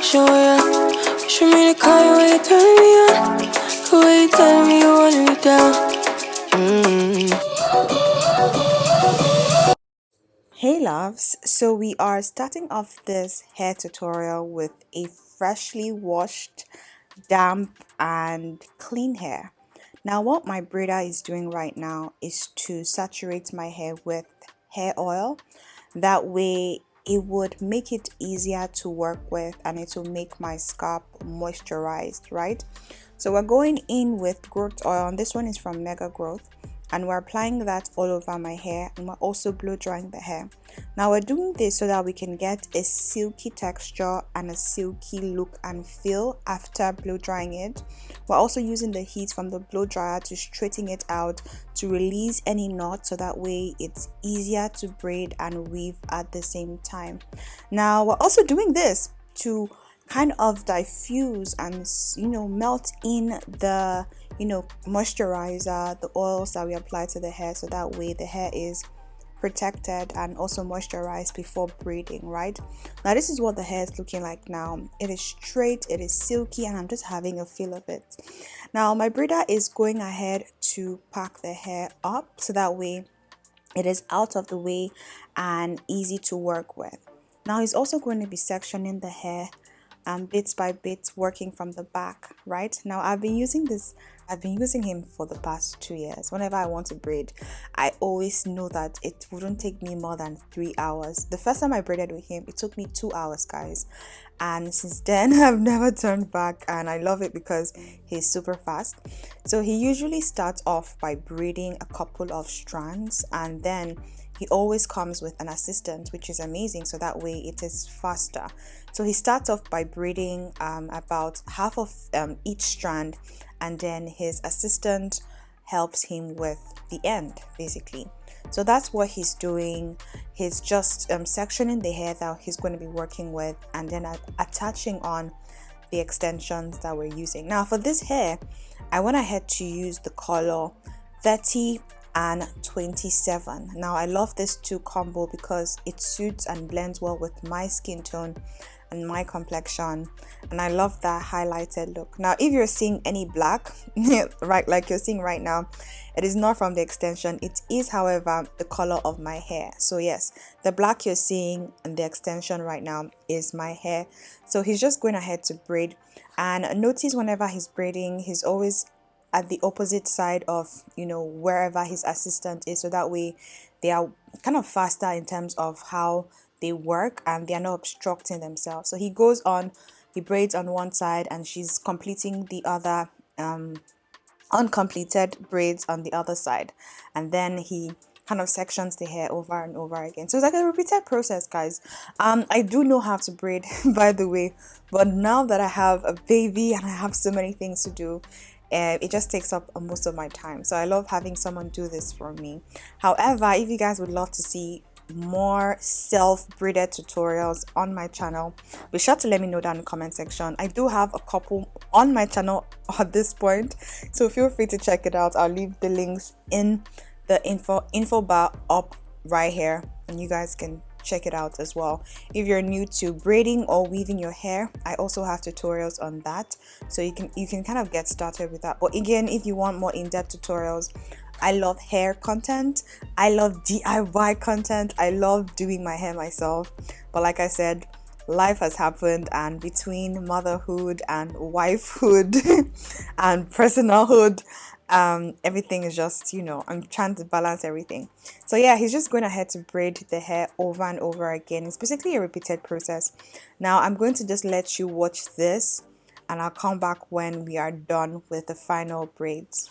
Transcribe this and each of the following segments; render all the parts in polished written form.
show ya. Show me the car when you turn me on. The way you tell me you want me down. Hey loves, so we are starting off this hair tutorial with a freshly washed, damp and clean hair. Now what my braider is doing right now is to saturate my hair with hair oil. That way it would make it easier to work with and it will make my scalp moisturized, right? So we're going in with growth oil, and this one is from Mega Growth, and we're applying that all over my hair, and we're also blow drying the hair. Now we're doing this so that we can get a silky texture and a silky look and feel after blow drying it. We're also using the heat from the blow dryer to straighten it out, to release any knots, so that way it's easier to braid and weave at the same time. Now we're also doing this to kind of diffuse and melt in the moisturizer, the oils that we apply to the hair, so that way the hair is protected and also moisturized before braiding. Right now, this is what the hair is looking like now. It is straight, it is silky, and I'm just having a feel of it. Now my braider is going ahead to pack the hair up so that way it is out of the way and easy to work with. Now he's also going to be sectioning the hair bits by bits, working from the back. Right now, I've been using him for the past 2 years. Whenever I want to braid, I always know that it wouldn't take me more than 3 hours. The first time I braided with him, it took me 2 hours, guys, and since then I've never turned back, and I love it because he's super fast. So he usually starts off by braiding a couple of strands, and then he always comes with an assistant, which is amazing, so that way it is faster. So he starts off by braiding about half of each strand, and then his assistant helps him with the end, basically. So that's what he's doing. He's just sectioning the hair that he's going to be working with, and then attaching on the extensions that we're using. Now for this hair, I went ahead to use the color 30 and 27. Now I love this two combo because it suits and blends well with my skin tone and my complexion, and I love that highlighted look. Now if you're seeing any black right, like you're seeing right now, it is not from the extension. It is, however, the color of my hair. So yes, the black you're seeing in the extension right now is my hair. So he's just going ahead to braid, and notice whenever he's braiding, he's always at the opposite side of wherever his assistant is, so that way they are kind of faster in terms of how they work and they are not obstructing themselves. So he braids on one side, and she's completing the other uncompleted braids on the other side, and then he kind of sections the hair over and over again. So it's like a repeated process, guys. I do know how to braid by the way, but now that I have a baby and I have so many things to do, it just takes up most of my time. So I love having someone do this for me. However, if you guys would love to see more self-braided tutorials on my channel, be sure to let me know down in the comment section. I do have a couple on my channel at this point, so feel free to check it out. I'll leave the links in the info bar up right here, and you guys can check it out as well. If you're new to braiding or weaving your hair, I also have tutorials on that, so you can kind of get started with that. But again, if you want more in-depth tutorials, I love hair content, I love DIY content, I love doing my hair myself. But like I said, life has happened, and between motherhood and wifehood and personalhood, everything is just I'm trying to balance everything. So yeah, he's just going ahead to braid the hair over and over again. It's basically a repeated process. Now I'm going to just let you watch this, and I'll come back when we are done with the final braids.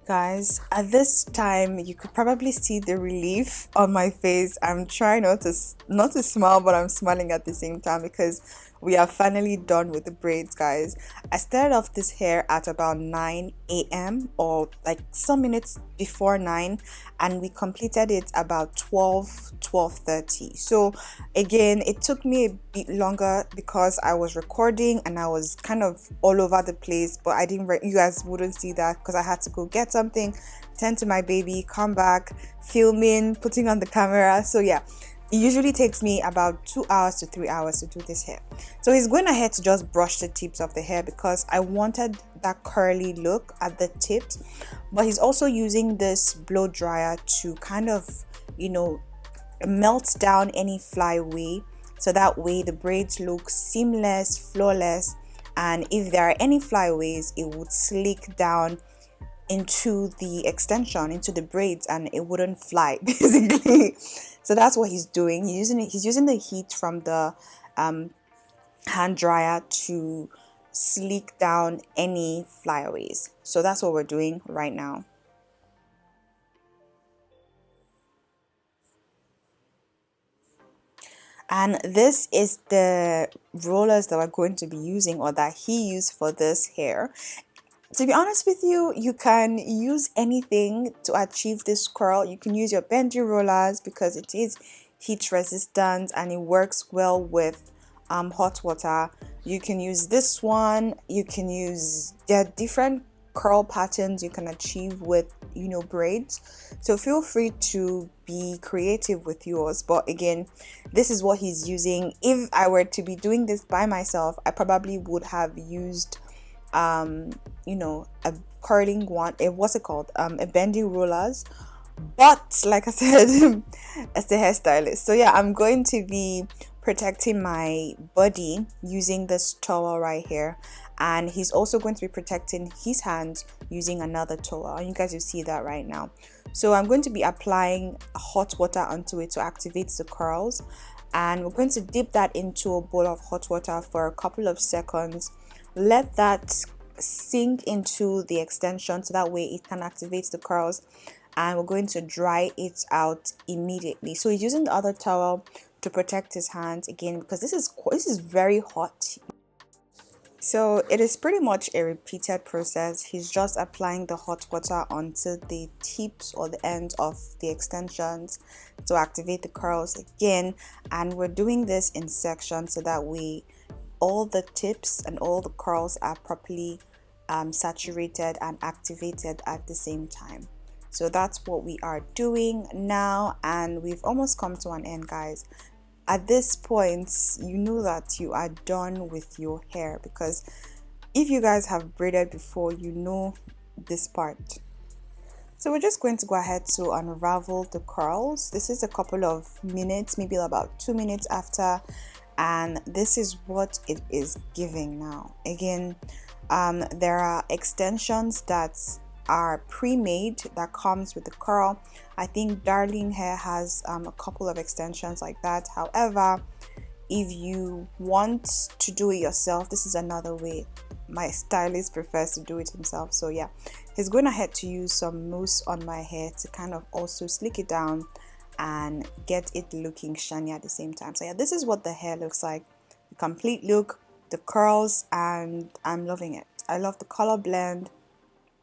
Guys, at this time you could probably see the relief on my face. I'm trying not to smile, but I'm smiling at the same time because we are finally done with the braids, guys. I started off this hair at about 9 a.m. or like some minutes before 9, and we completed it about 12:30. So again, it took me a bit longer because I was recording and I was kind of all over the place, but I didn't you guys wouldn't see that because I had to go get something, tend to my baby, come back, filming, putting on the camera. So yeah, it usually takes me about 2 hours to 3 hours to do this hair. So he's going ahead to just brush the tips of the hair because I wanted that curly look at the tips, but he's also using this blow dryer to kind of, you know, melt down any flyaway, so that way the braids look seamless, flawless, and if there are any flyaways, it would slick down into the extension, into the braids, and it wouldn't fly basically. So that's what he's doing. He's using the heat from the hand dryer to slick down any flyaways. So that's what we're doing right now. And this is the rollers that we're going to be using, or that he used for this hair. To be honest with you, you can use anything to achieve this curl. You can use your bendy rollers because it is heat resistant and it works well with hot water. You can use this one. You can use, there are different curl patterns you can achieve with, you know, braids. So feel free to be creative with yours, but again, this is what he's using. If I were to be doing this by myself, I probably would have used you know, a curling one, what's it called, a bendy rollers. But like I said, as the hairstylist, so yeah, I'm going to be protecting my body using this towel right here, and he's also going to be protecting his hands using another towel, and you guys will see that right now. So I'm going to be applying hot water onto it to activate the curls, and we're going to dip that into a bowl of hot water for a couple of seconds. Let that sink into the extension so that way it can activate the curls, and we're going to dry it out immediately. So he's using the other towel to protect his hands again because this is very hot. So it is pretty much a repeated process. He's just applying the hot water onto the tips or the ends of the extensions to activate the curls again, and we're doing this in sections so that way all the tips and all the curls are properly saturated and activated at the same time. So that's what we are doing now, and we've almost come to an end, guys. At this point, you know that you are done with your hair, because if you guys have braided before, you know this part. So we're just going to go ahead to unravel the curls. This is a couple of minutes, maybe about 2 minutes after, and this is what it is giving now. Again, there are extensions that are pre-made that comes with the curl. I think Darling Hair has a couple of extensions like that. However, if you want to do it yourself, this is another way. My stylist prefers to do it himself, so yeah, he's going ahead to use some mousse on my hair to kind of also slick it down and get it looking shiny at the same time. So yeah, this is what the hair looks like, the complete look, the curls, and I'm loving it. I love the color blend,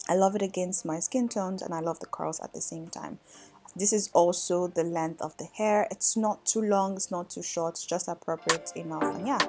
I love it against my skin tones, and I love the curls at the same time. This is also the length of the hair. It's not too long, it's not too short, it's just appropriate enough, and yeah.